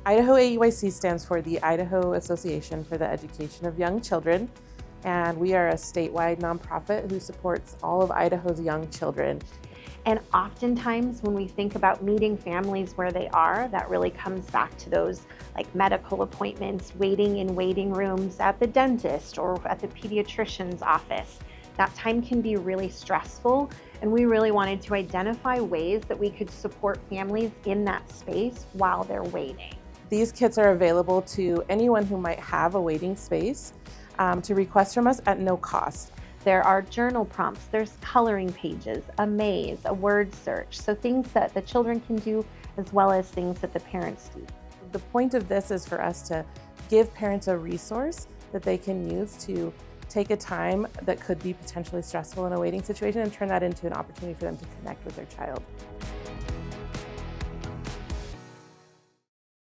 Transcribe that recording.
Idaho AEYC stands for the Idaho Association for the Education of Young Children, and we are a statewide nonprofit who supports all of Idaho's young children. And oftentimes when we think about meeting families where they are, that really comes back to those like medical appointments, waiting in waiting rooms at the dentist or at the pediatrician's office. That time can be really stressful, and we really wanted to identify ways that we could support families in that space while they're waiting. These kits are available to anyone who might have a waiting space to request from us at no cost. There are journal prompts, there's coloring pages, a maze, a word search, so things that the children can do as well as things that the parents do. The point of this is for us to give parents a resource that they can use to take a time that could be potentially stressful in a waiting situation and turn that into an opportunity for them to connect with their child.